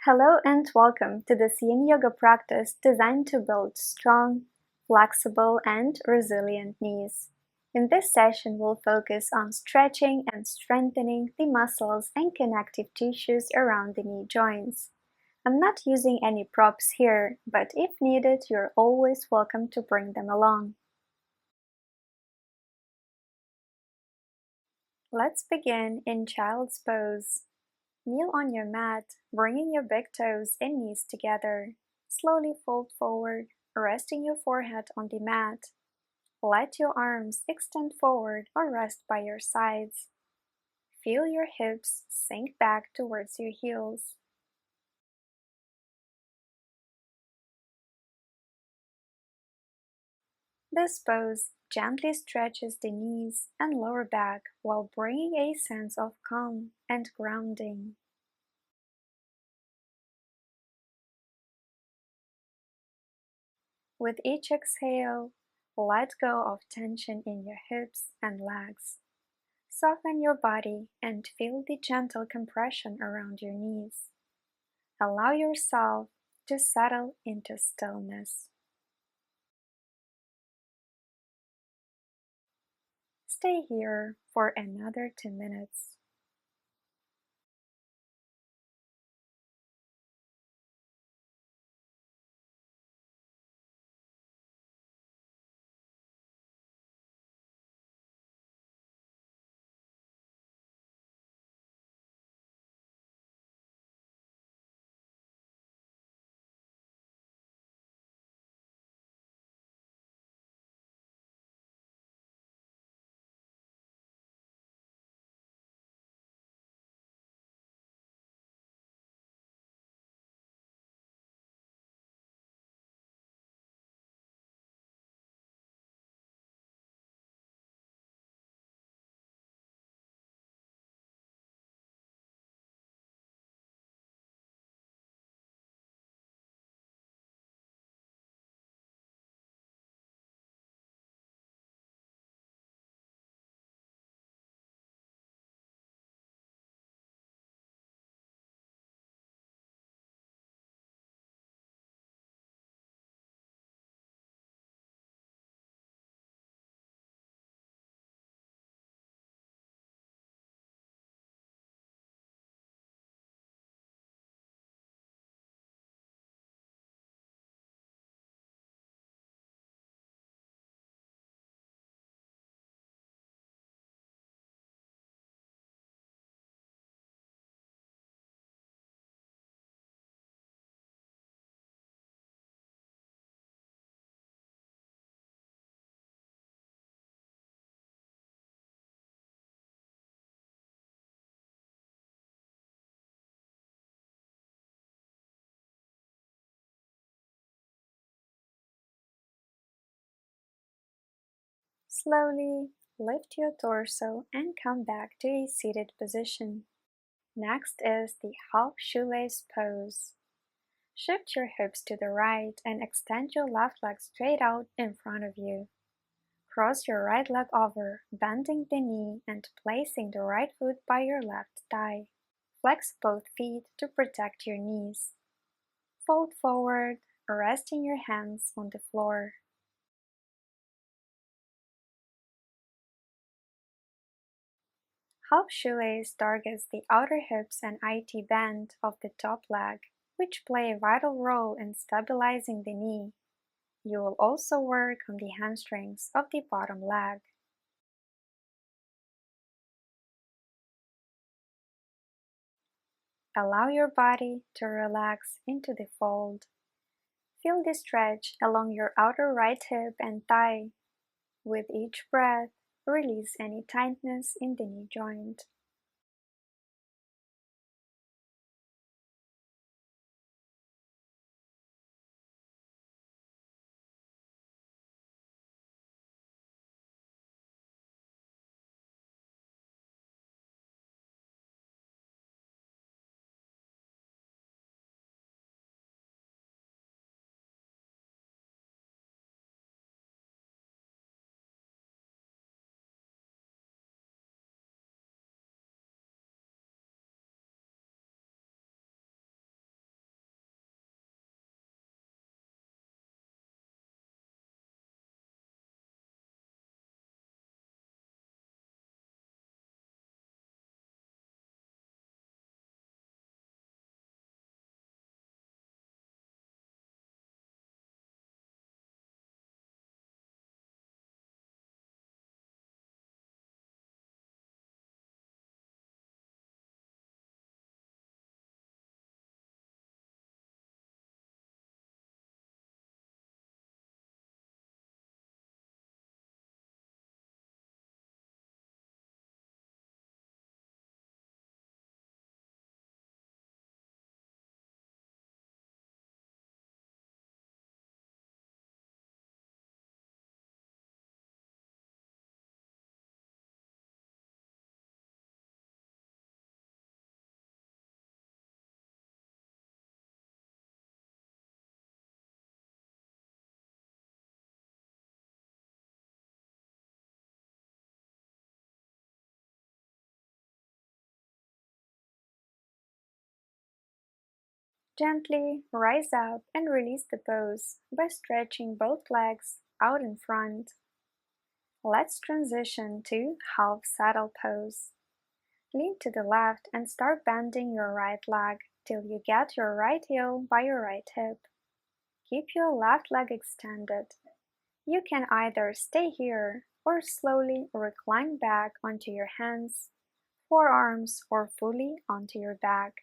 Hello and welcome to this Yin Yoga practice designed to build strong, flexible, and resilient knees. In this session, we'll focus on stretching and strengthening the muscles and connective tissues around the knee joints. I'm not using any props here, but if needed, you're always welcome to bring them along. Let's begin in Child's Pose. Kneel on your mat, bringing your big toes and knees together. Slowly fold forward, resting your forehead on the mat. Let your arms extend forward or rest by your sides. Feel your hips sink back towards your heels. This pose gently stretches the knees and lower back while bringing a sense of calm and grounding. With each exhale, let go of tension in your hips and legs. Soften your body and feel the gentle compression around your knees. Allow yourself to settle into stillness. Stay here for another 2 minutes. Slowly lift your torso and come back to a seated position. Next is the half shoelace pose. Shift your hips to the right and extend your left leg straight out in front of you. Cross your right leg over, bending the knee and placing the right foot by your left thigh. Flex both feet to protect your knees. Fold forward, resting your hands on the floor. Half shoelace targets the outer hips and IT band of the top leg, which play a vital role in stabilizing the knee. You will also work on the hamstrings of the bottom leg. Allow your body to relax into the fold. Feel the stretch along your outer right hip and thigh. With each breath, release any tightness in the knee joint. Gently rise up and release the pose by stretching both legs out in front. Let's transition to half saddle pose. Lean to the left and start bending your right leg till you get your right heel by your right hip. Keep your left leg extended. You can either stay here or slowly recline back onto your hands, forearms, or fully onto your back,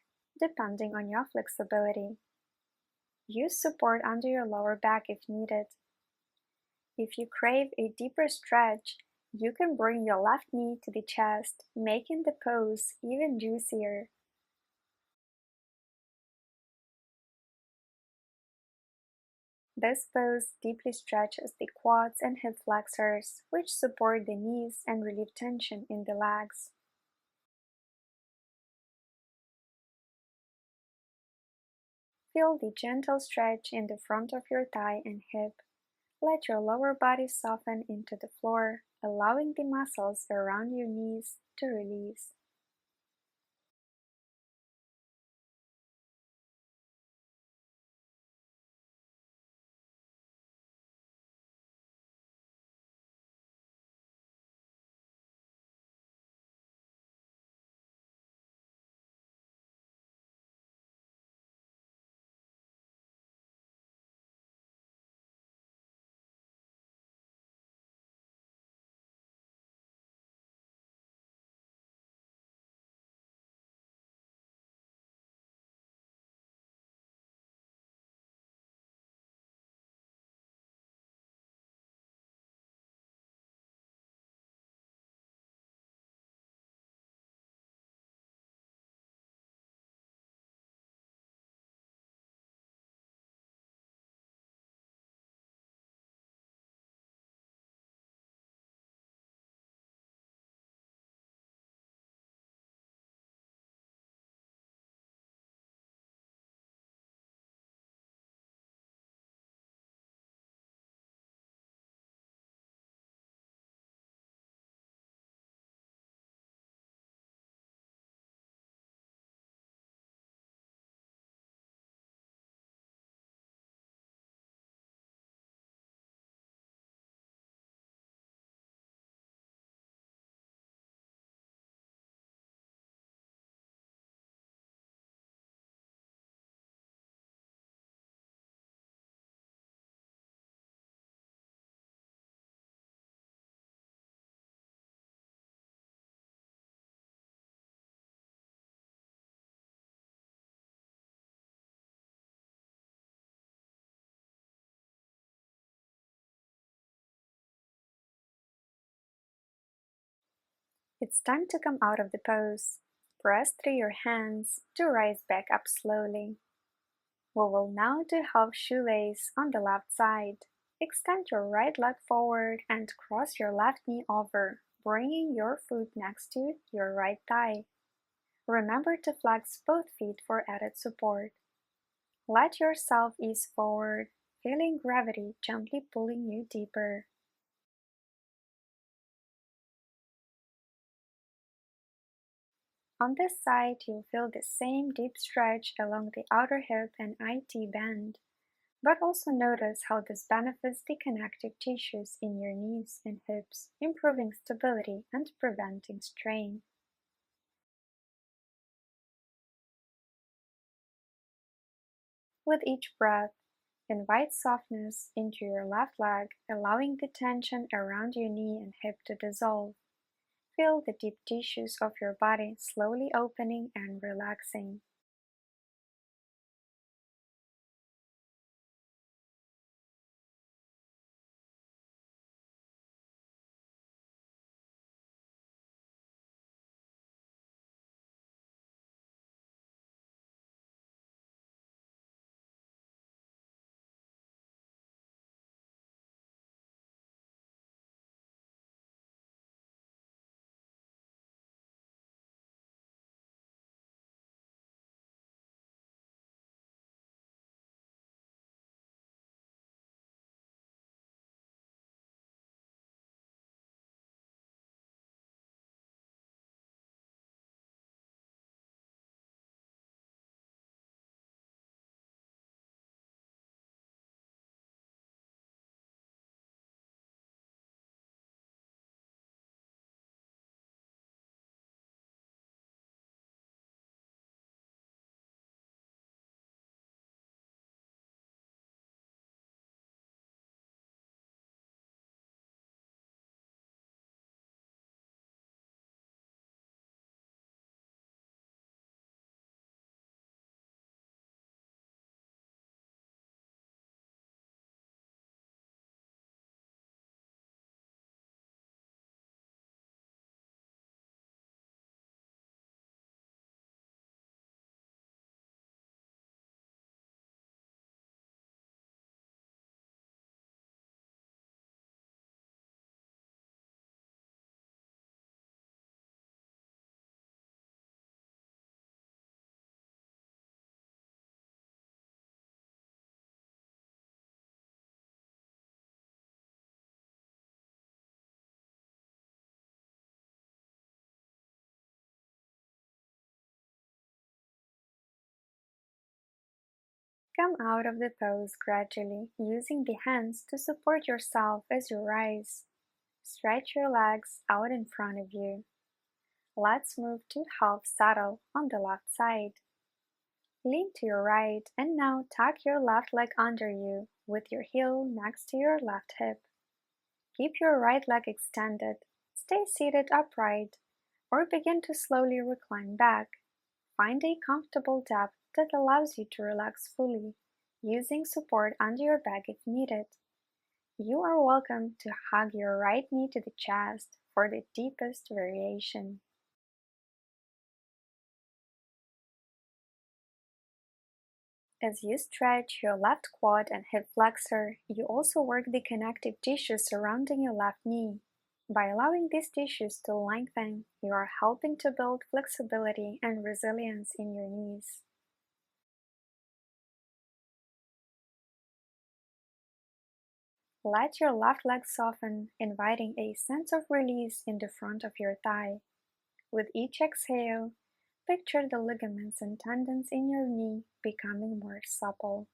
depending on your flexibility. Use support under your lower back if needed. If you crave a deeper stretch, you can bring your left knee to the chest, making the pose even juicier. This pose deeply stretches the quads and hip flexors, which support the knees and relieve tension in the legs. Feel the gentle stretch in the front of your thigh and hip. Let your lower body soften into the floor, allowing the muscles around your knees to release. It's time to come out of the pose. Press through your hands to rise back up slowly. We will now do half shoelace on the left side. Extend your right leg forward and cross your left knee over, bringing your foot next to your right thigh. Remember to flex both feet for added support. Let yourself ease forward, feeling gravity gently pulling you deeper. On this side, you'll feel the same deep stretch along the outer hip and IT band, but also notice how this benefits the connective tissues in your knees and hips, improving stability and preventing strain. With each breath, invite softness into your left leg, allowing the tension around your knee and hip to dissolve. Feel the deep tissues of your body slowly opening and relaxing. Come out of the pose gradually, using the hands to support yourself as you rise. Stretch your legs out in front of you. Let's move to half saddle on the left side. Lean to your right and now tuck your left leg under you with your heel next to your left hip. Keep your right leg extended, stay seated upright, or begin to slowly recline back. Find a comfortable depth that allows you to relax fully, using support under your back if needed. You are welcome to hug your right knee to the chest for the deepest variation. As you stretch your left quad and hip flexor, you also work the connective tissue surrounding your left knee. By allowing these tissues to lengthen, you are helping to build flexibility and resilience in your knees. Let your left leg soften, inviting a sense of release in the front of your thigh. With each exhale, picture the ligaments and tendons in your knee becoming more supple.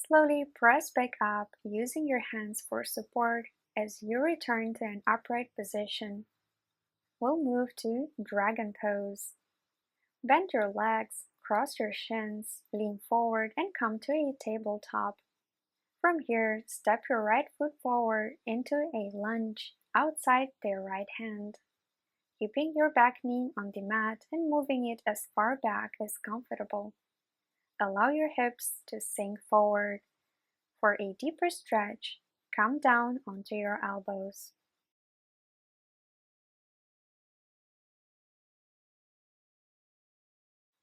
Slowly press back up using your hands for support as you return to an upright position. We'll move to Dragon Pose. Bend your legs, cross your shins, lean forward and come to a tabletop. From here, step your right foot forward into a lunge outside the right hand, keeping your back knee on the mat and moving it as far back as comfortable. Allow your hips to sink forward. For a deeper stretch, come down onto your elbows.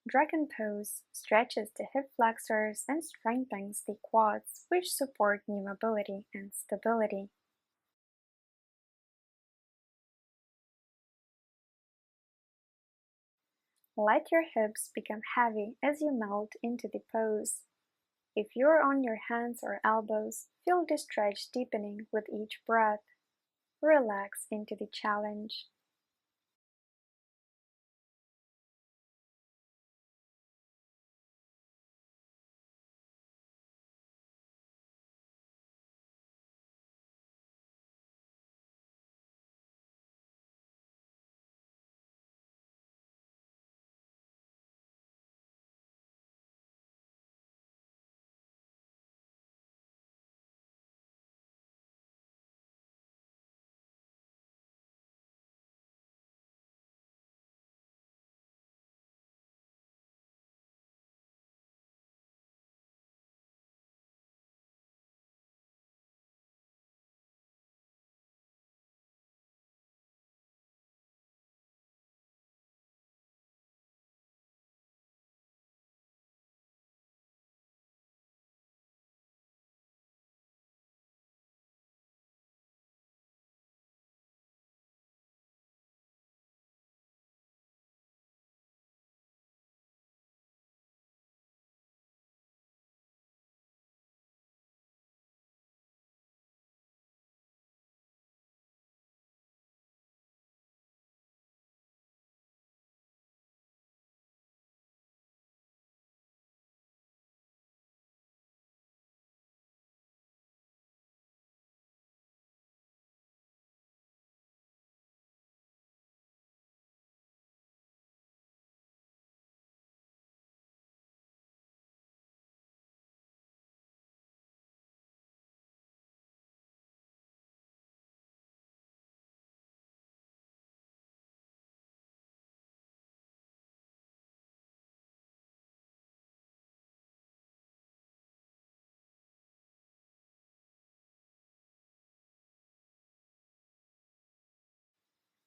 Dragon Pose stretches the hip flexors and strengthens the quads, which support knee mobility and stability. Let your hips become heavy as you melt into the pose. If you're on your hands or elbows, feel the stretch deepening with each breath. Relax into the challenge.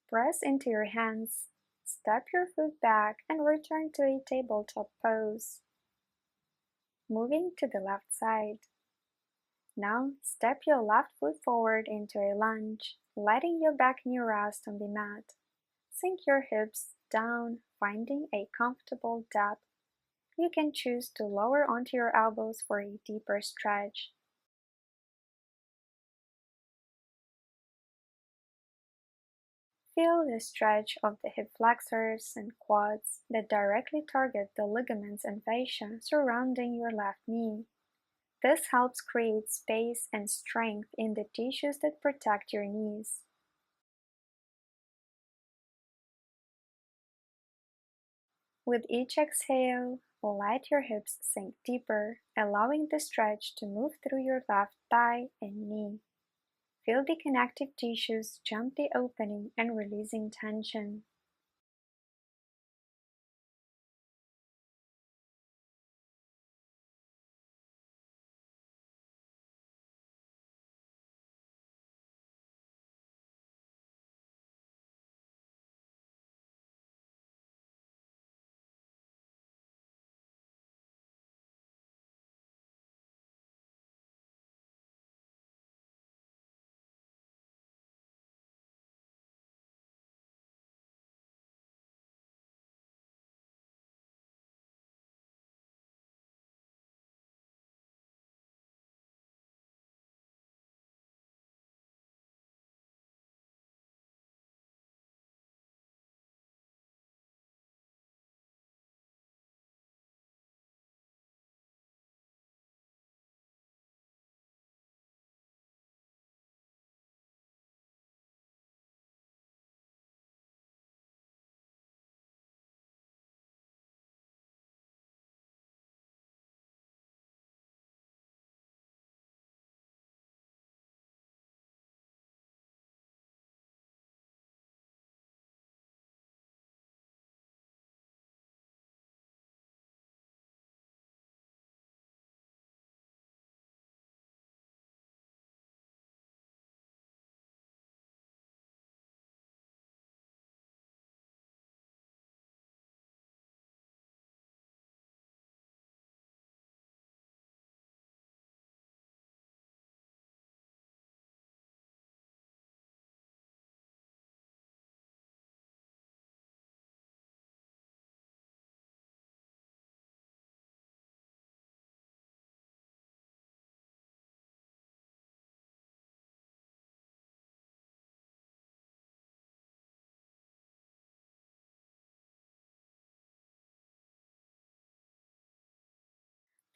Press into your hands, step your foot back and return to a tabletop pose. Moving to the left side. Now step your left foot forward into a lunge, letting your back knee rest on the mat. Sink your hips down, finding a comfortable depth. You can choose to lower onto your elbows for a deeper stretch. Feel the stretch of the hip flexors and quads that directly target the ligaments and fascia surrounding your left knee. This helps create space and strength in the tissues that protect your knees. With each exhale, let your hips sink deeper, allowing the stretch to move through your left thigh and knee. Feel the connective tissues gently opening and releasing tension.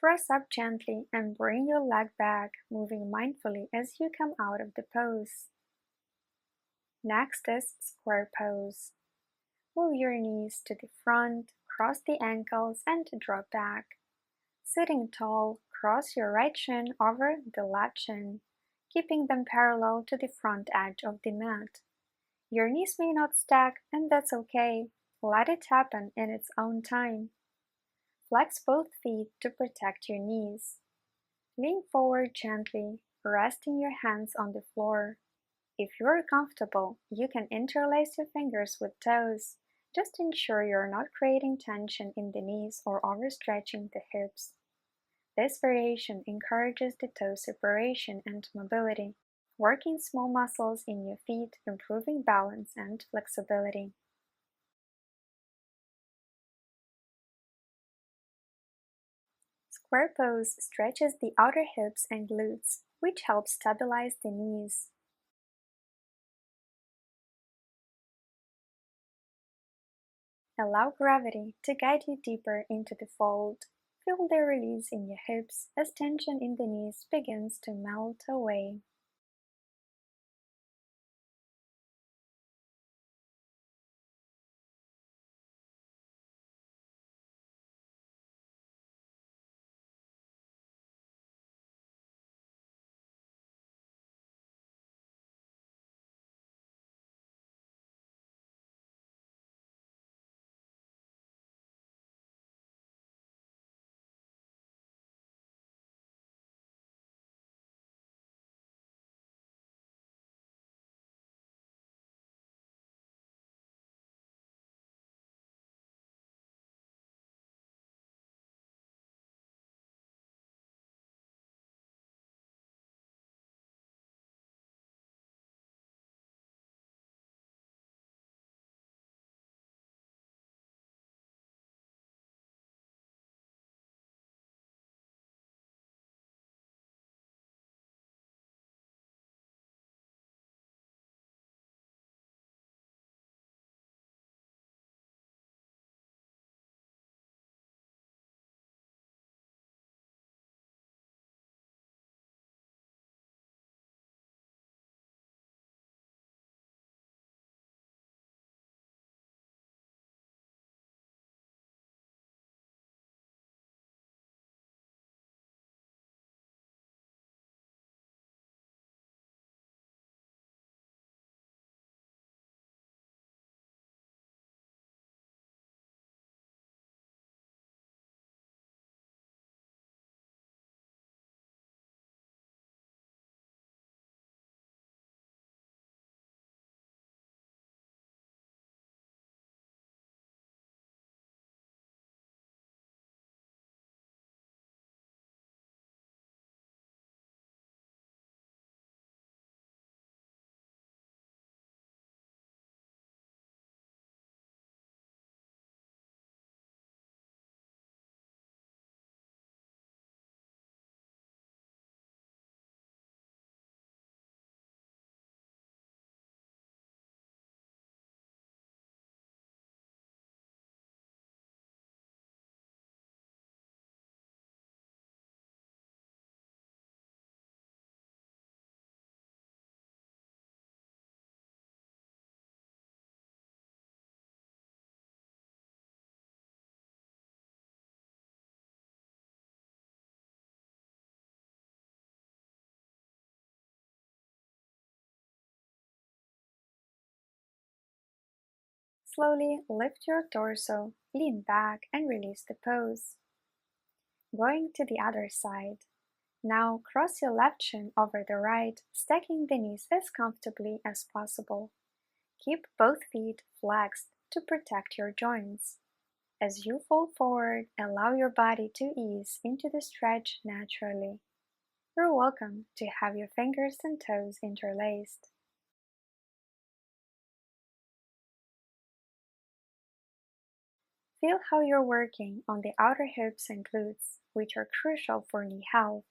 Press up gently and bring your leg back, moving mindfully as you come out of the pose. Next is square pose. Move your knees to the front, cross the ankles and drop back. Sitting tall, cross your right shin over the left shin, keeping them parallel to the front edge of the mat. Your knees may not stack, and that's okay. Let it happen in its own time. Flex both feet to protect your knees. Lean forward gently, resting your hands on the floor. If you're comfortable, you can interlace your fingers with toes. Just ensure you're not creating tension in the knees or overstretching the hips. This variation encourages the toe separation and mobility, working small muscles in your feet, improving balance and flexibility. Square pose stretches the outer hips and glutes, which helps stabilize the knees. Allow gravity to guide you deeper into the fold. Feel the release in your hips as tension in the knees begins to melt away. Slowly lift your torso, lean back and release the pose. Going to the other side. Now cross your left shin over the right, stacking the knees as comfortably as possible. Keep both feet flexed to protect your joints. As you fold forward, allow your body to ease into the stretch naturally. You're welcome to have your fingers and toes interlaced. Feel how you're working on the outer hips and glutes, which are crucial for knee health.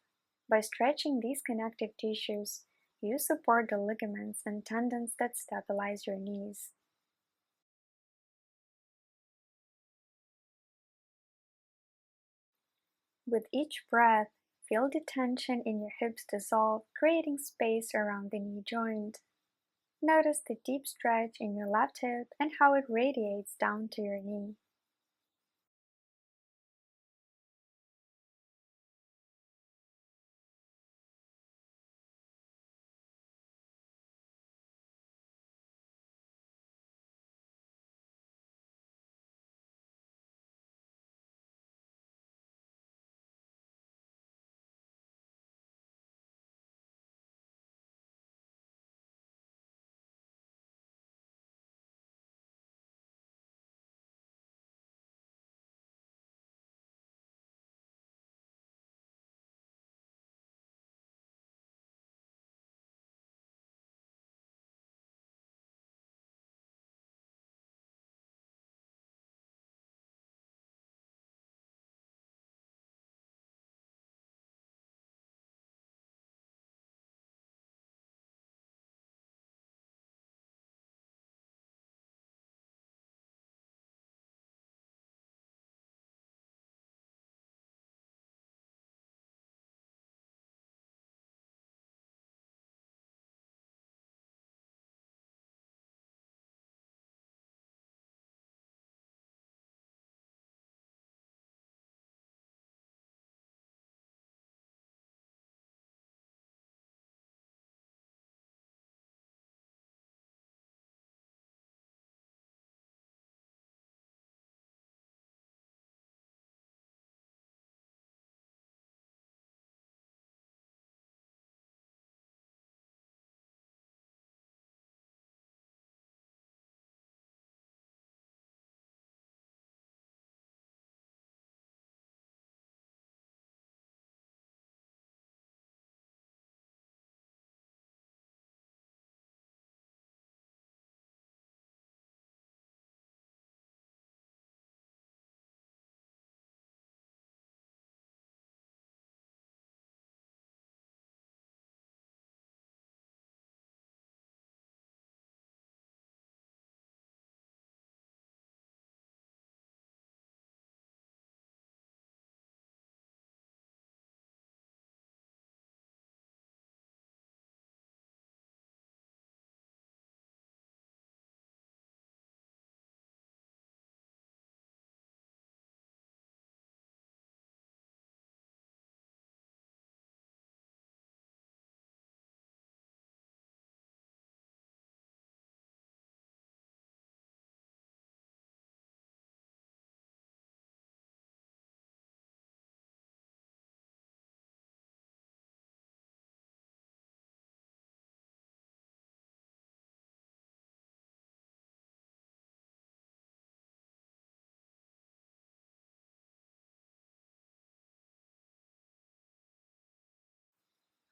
By stretching these connective tissues, you support the ligaments and tendons that stabilize your knees. With each breath, feel the tension in your hips dissolve, creating space around the knee joint. Notice the deep stretch in your left hip and how it radiates down to your knee.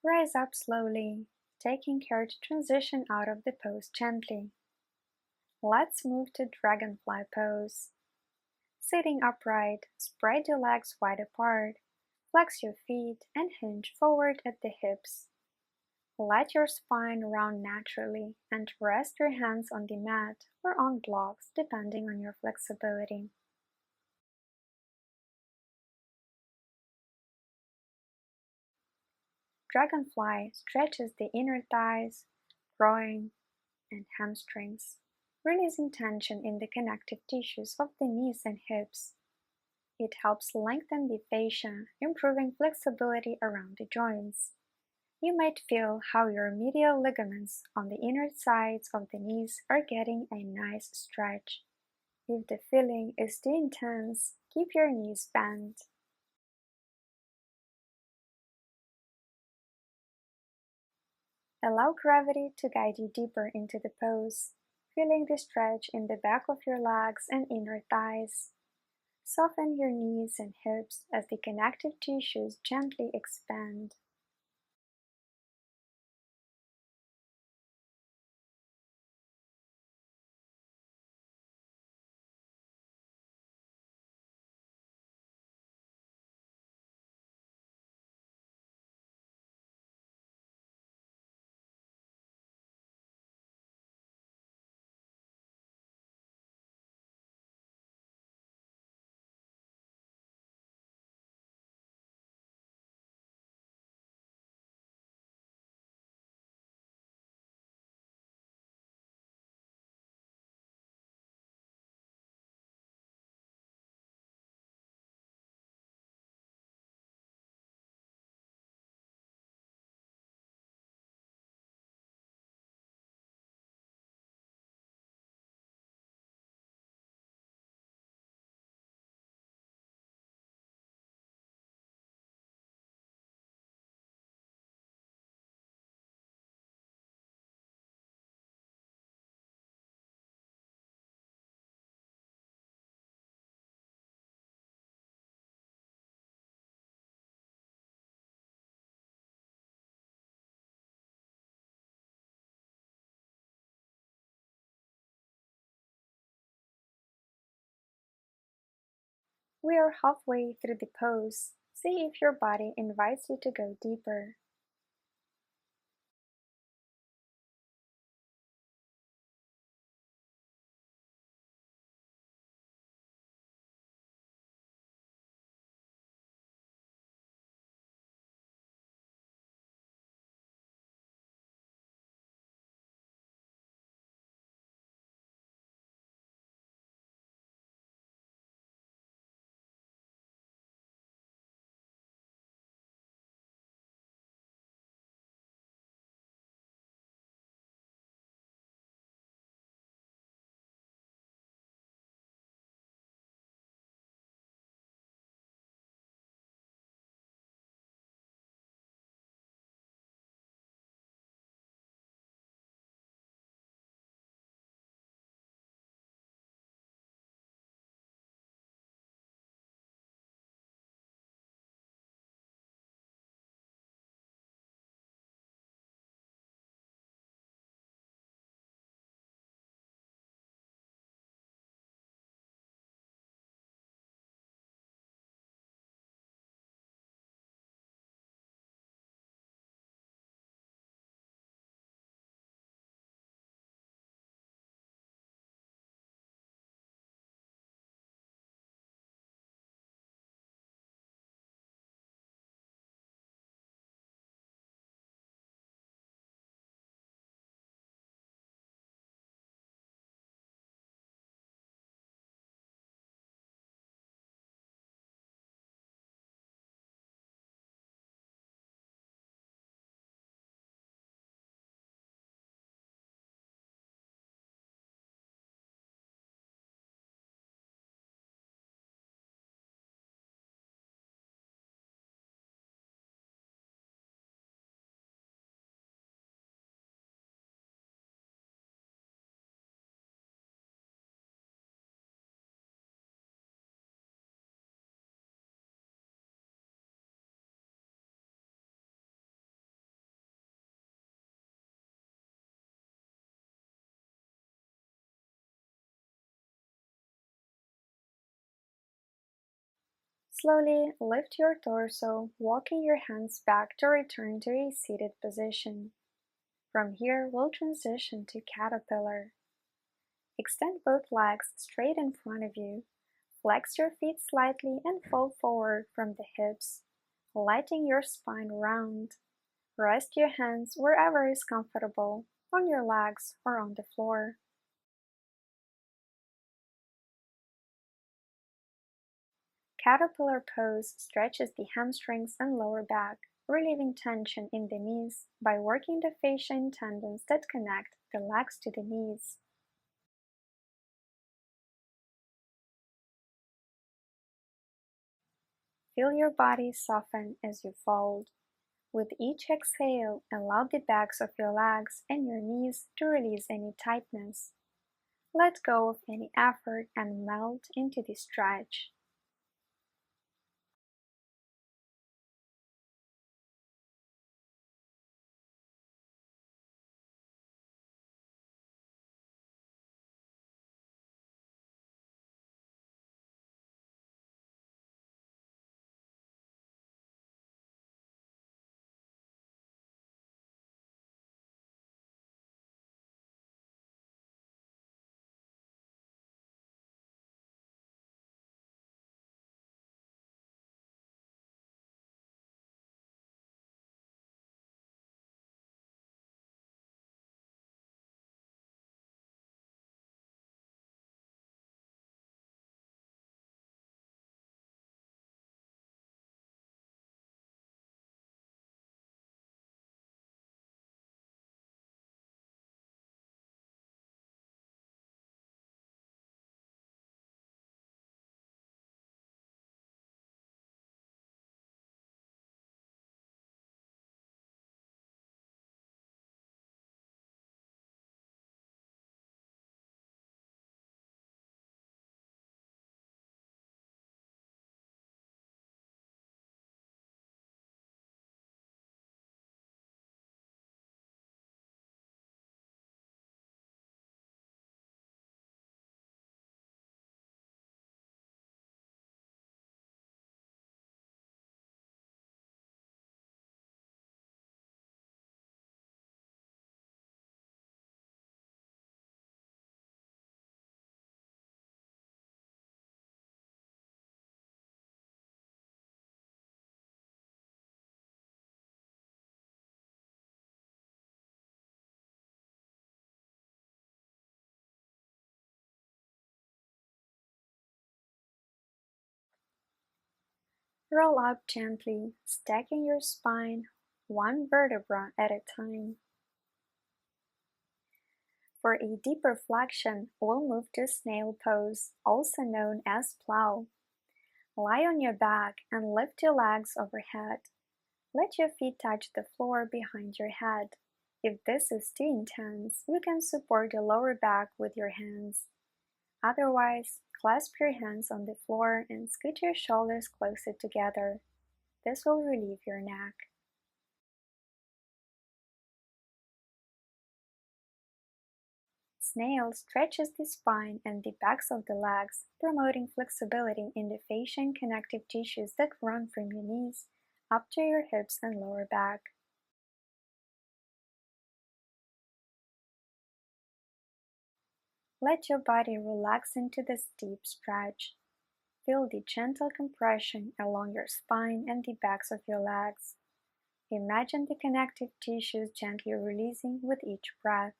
Rise up slowly, taking care to transition out of the pose gently. Let's move to Dragonfly pose. Sitting upright, spread your legs wide apart, flex your feet and hinge forward at the hips. Let your spine round naturally and rest your hands on the mat or on blocks depending on your flexibility. Dragonfly stretches the inner thighs, groin, and hamstrings, releasing tension in the connective tissues of the knees and hips. It helps lengthen the fascia, improving flexibility around the joints. You might feel how your medial ligaments on the inner sides of the knees are getting a nice stretch. If the feeling is too intense, keep your knees bent. Allow gravity to guide you deeper into the pose, feeling the stretch in the back of your legs and inner thighs. Soften your knees and hips as the connective tissues gently expand. We are halfway through the pose. See if your body invites you to go deeper. Slowly lift your torso, walking your hands back to return to a seated position. From here, we'll transition to caterpillar. Extend both legs straight in front of you. Flex your feet slightly and fold forward from the hips, letting your spine round. Rest your hands wherever is comfortable, on your legs or on the floor. Caterpillar pose stretches the hamstrings and lower back, relieving tension in the knees by working the fascia and tendons that connect the legs to the knees. Feel your body soften as you fold. With each exhale, allow the backs of your legs and your knees to release any tightness. Let go of any effort and melt into the stretch. Roll up gently, stacking your spine one vertebra at a time. For a deeper flexion, we'll move to Snail Pose, also known as plow. Lie on your back and lift your legs overhead. Let your feet touch the floor behind your head. If this is too intense, you can support your lower back with your hands. Otherwise, clasp your hands on the floor and scoot your shoulders closer together. This will relieve your neck. Snail stretches the spine and the backs of the legs, promoting flexibility in the fascia and connective tissues that run from your knees up to your hips and lower back. Let your body relax into this deep stretch. Feel the gentle compression along your spine and the backs of your legs. Imagine the connective tissues gently releasing with each breath.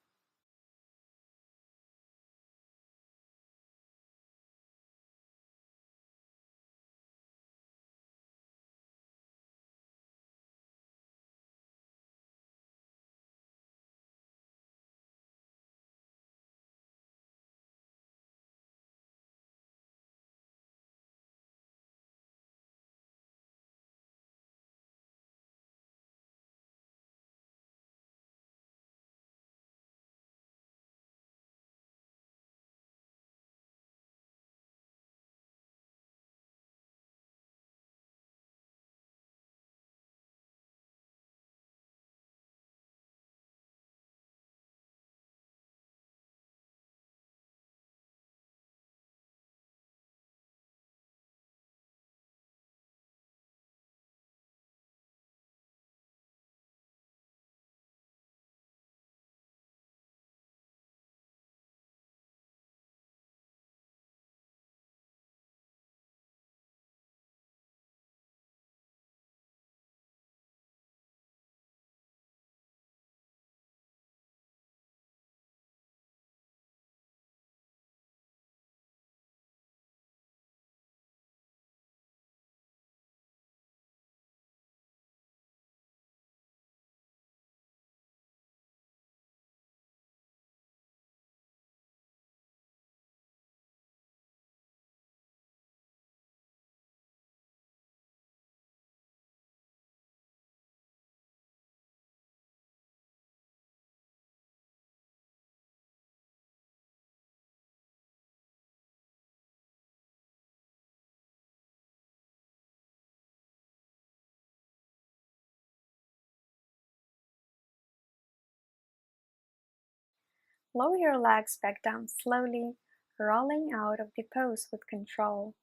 Lower your legs back down slowly, rolling out of the pose with control.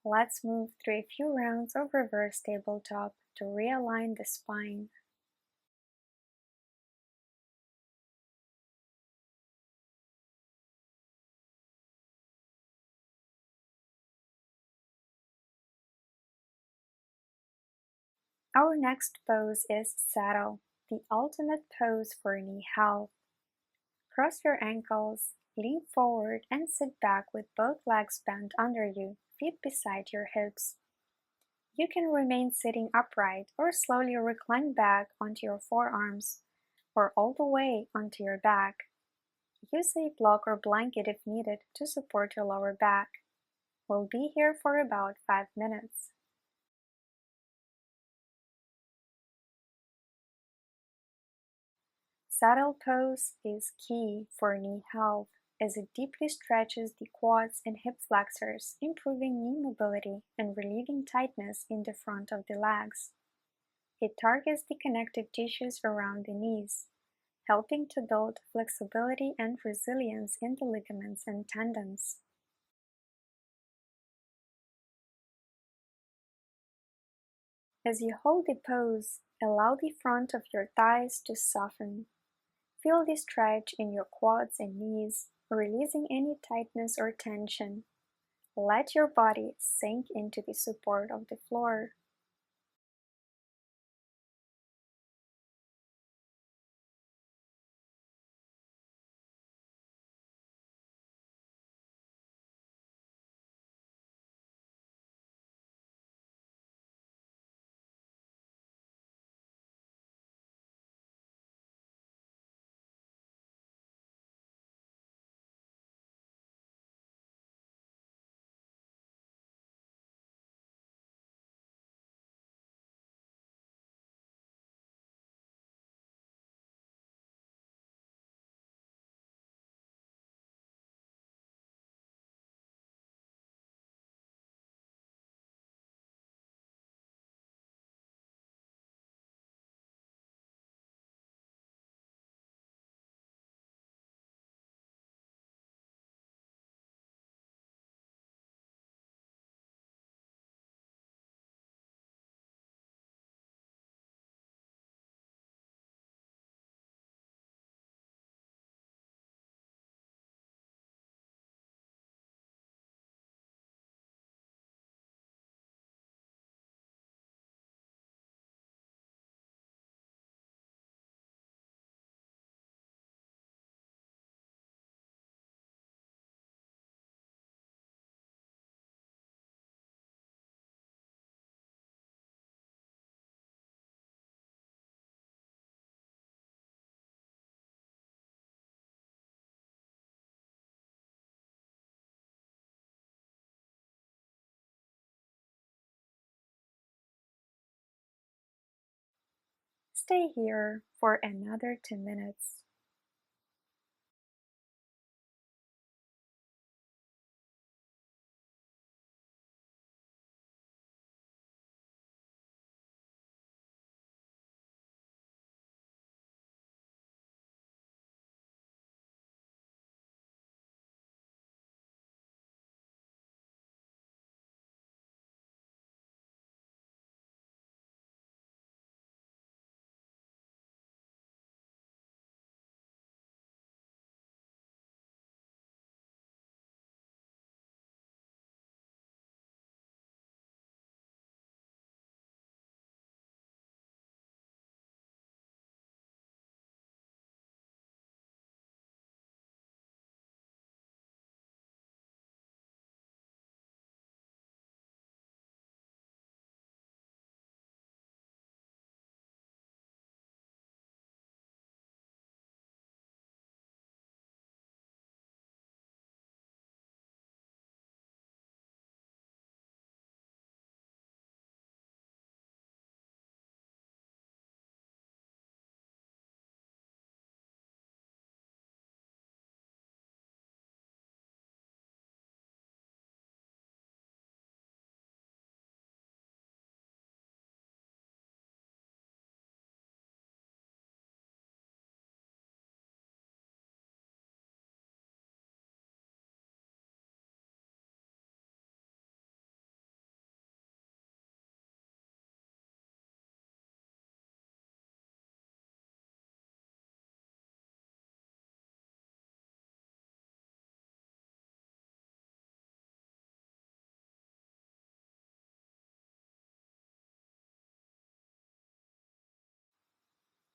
Let's move through a few rounds of reverse tabletop to realign the spine. Our next pose is saddle, the ultimate pose for knee health. Cross your ankles, lean forward and sit back with both legs bent under you, feet beside your hips. You can remain sitting upright or slowly recline back onto your forearms or all the way onto your back. Use a block or blanket if needed to support your lower back. We'll be here for about 5 minutes. Saddle pose is key for knee health as it deeply stretches the quads and hip flexors, improving knee mobility and relieving tightness in the front of the legs. It targets the connective tissues around the knees, helping to build flexibility and resilience in the ligaments and tendons. As you hold the pose, allow the front of your thighs to soften. Feel the stretch in your quads and knees, releasing any tightness or tension. Let your body sink into the support of the floor. Stay here for another 2 minutes.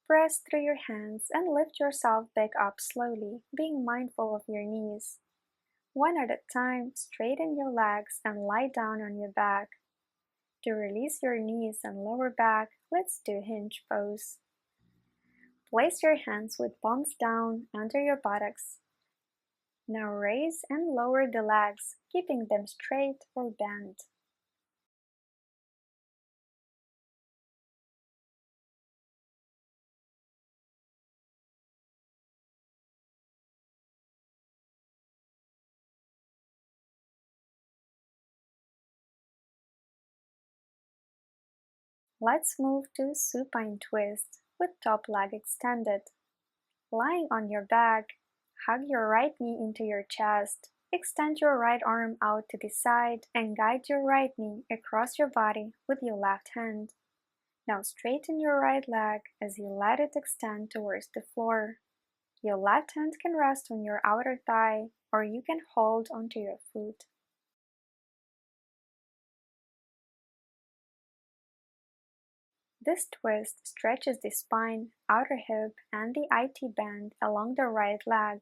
Press through your hands and lift yourself back up slowly, being mindful of your knees. One at a time, straighten your legs and lie down on your back. To release your knees and lower back, let's do hinge pose. Place your hands with palms down under your buttocks. Now raise and lower the legs, keeping them straight or bent. Let's move to Supine Twist with top leg extended. Lying on your back, hug your right knee into your chest, extend your right arm out to the side and guide your right knee across your body with your left hand. Now straighten your right leg as you let it extend towards the floor. Your left hand can rest on your outer thigh or you can hold onto your foot. This twist stretches the spine, outer hip, and the IT band along the right leg.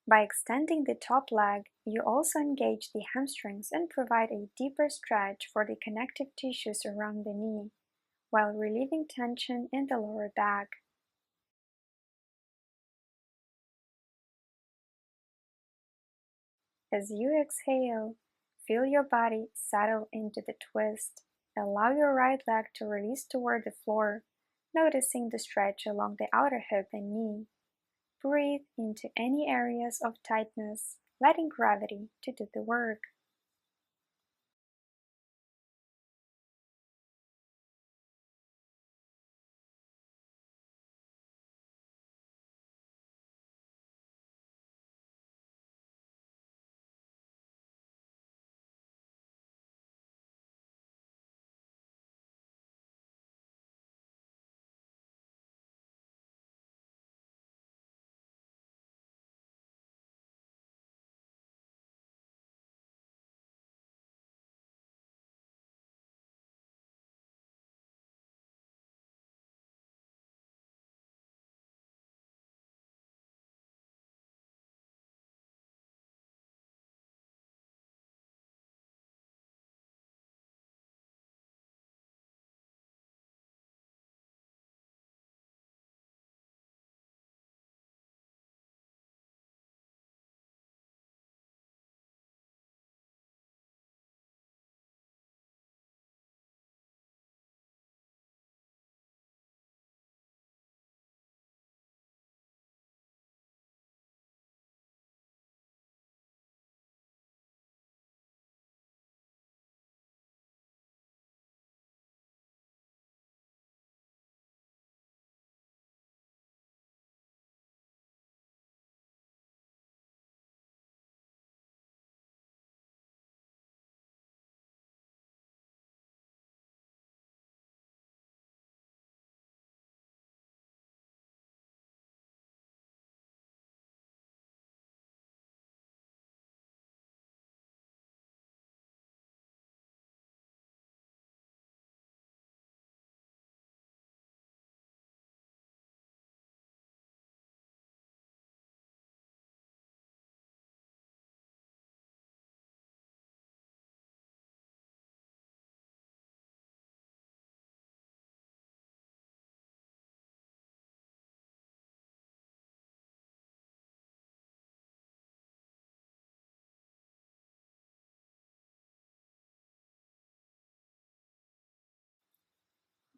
By extending the top leg, you also engage the hamstrings and provide a deeper stretch for the connective tissues around the knee, while relieving tension in the lower back. As you exhale, feel your body settle into the twist. Allow your right leg to release toward the floor, noticing the stretch along the outer hip and knee. Breathe into any areas of tightness, letting gravity to do the work.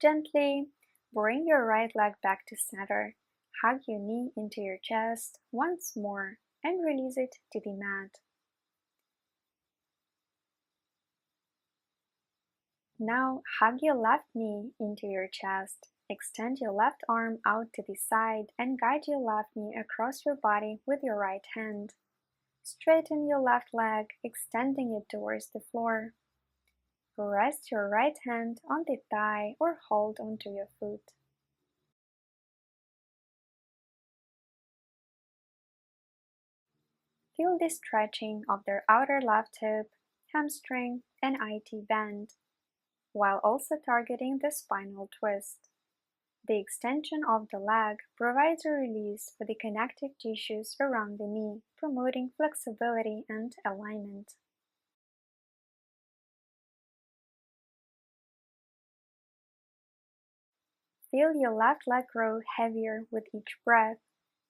Gently bring your right leg back to center. Hug your knee into your chest once more and release it to the mat. Now hug your left knee into your chest. Extend your left arm out to the side and guide your left knee across your body with your right hand. Straighten your left leg, extending it towards the floor. Rest your right hand on the thigh or hold onto your foot. Feel the stretching of their outer left hip, hamstring, and IT band, while also targeting the spinal twist. The extension of the leg provides a release for the connective tissues around the knee, promoting flexibility and alignment. Feel your left leg grow heavier with each breath,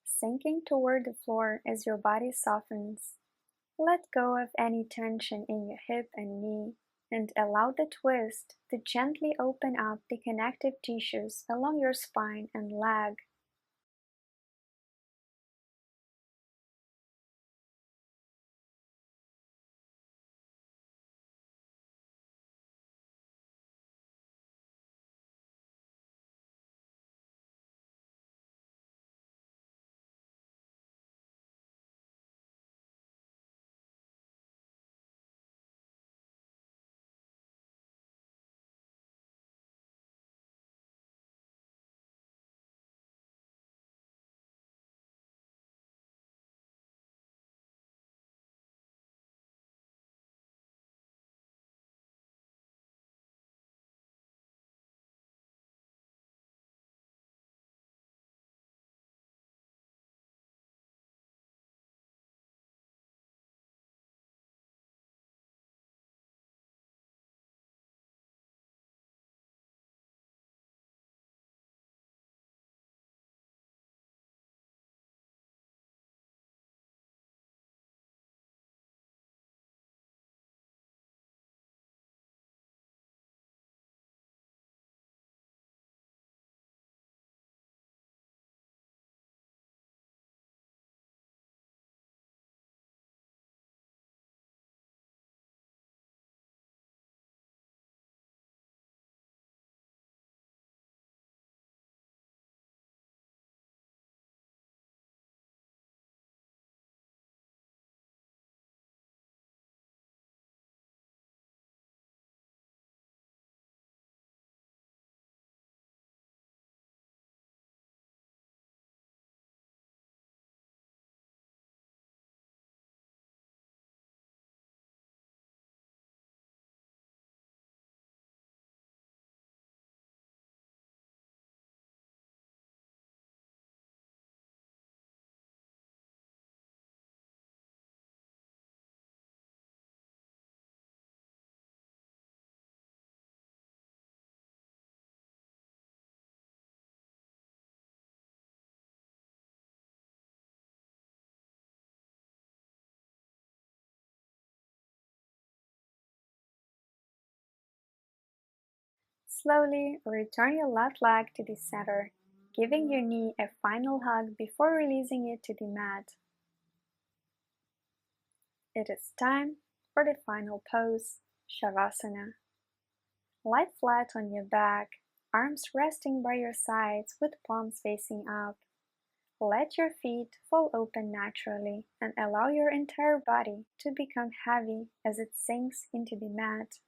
sinking toward the floor as your body softens. Let go of any tension in your hip and knee, and allow the twist to gently open up the connective tissues along your spine and leg. Slowly return your left leg to the center, giving your knee a final hug before releasing it to the mat. It is time for the final pose, Shavasana. Lie flat on your back, arms resting by your sides with palms facing up. Let your feet fall open naturally and allow your entire body to become heavy as it sinks into the mat.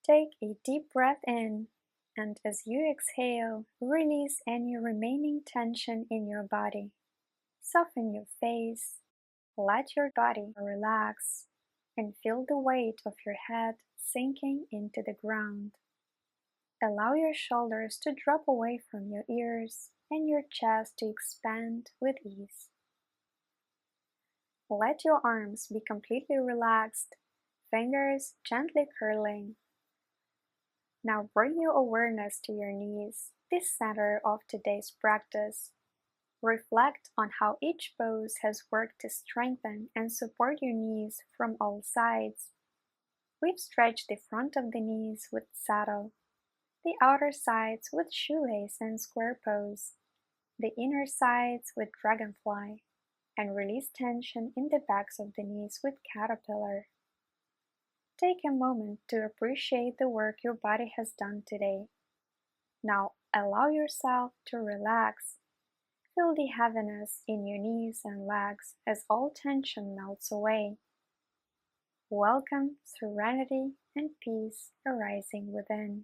Take a deep breath in, and as you exhale, release any remaining tension in your body. Soften your face, let your body relax, and feel the weight of your head sinking into the ground. Allow your shoulders to drop away from your ears and your chest to expand with ease. Let your arms be completely relaxed, fingers gently curling. Now bring your awareness to your knees, the center of today's practice. Reflect on how each pose has worked to strengthen and support your knees from all sides. We've stretched the front of the knees with saddle, the outer sides with shoelace and square pose, the inner sides with dragonfly, and release tension in the backs of the knees with caterpillar. Take a moment to appreciate the work your body has done today. Now allow yourself to relax. Feel the heaviness in your knees and legs as all tension melts away. Welcome serenity and peace arising within.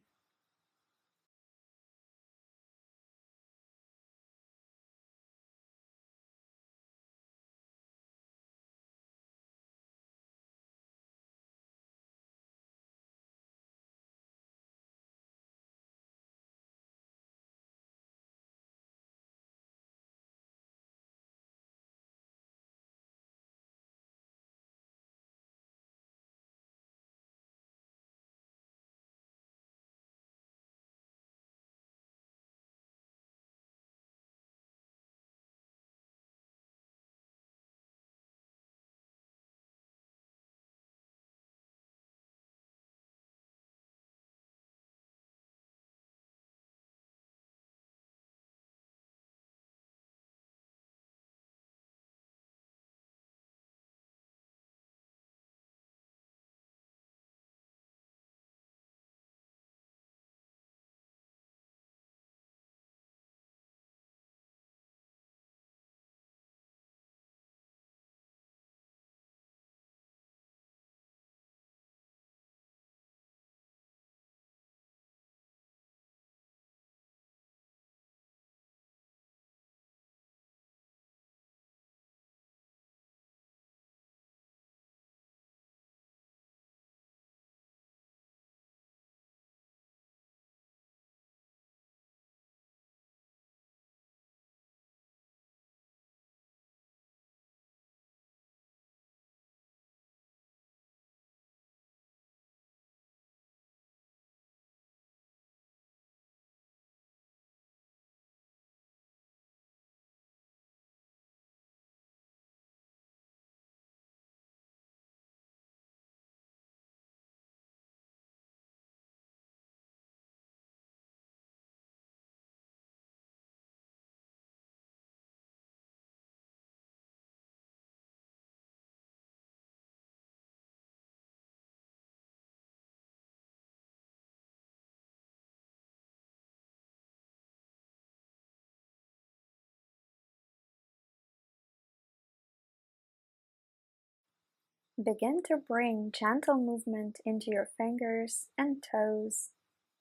Begin to bring gentle movement into your fingers and toes.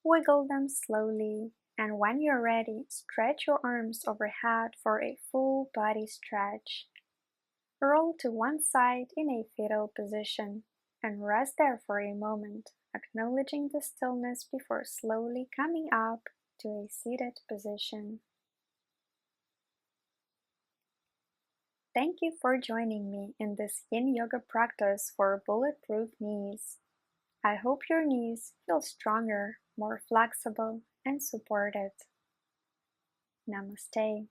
Wiggle them slowly, and when you're ready, stretch your arms overhead for a full body stretch. Roll to one side in a fetal position and rest there for a moment, acknowledging the stillness before slowly coming up to a seated position. Thank you for joining me in this Yin Yoga practice for bulletproof knees. I hope your knees feel stronger, more flexible, and supported. Namaste.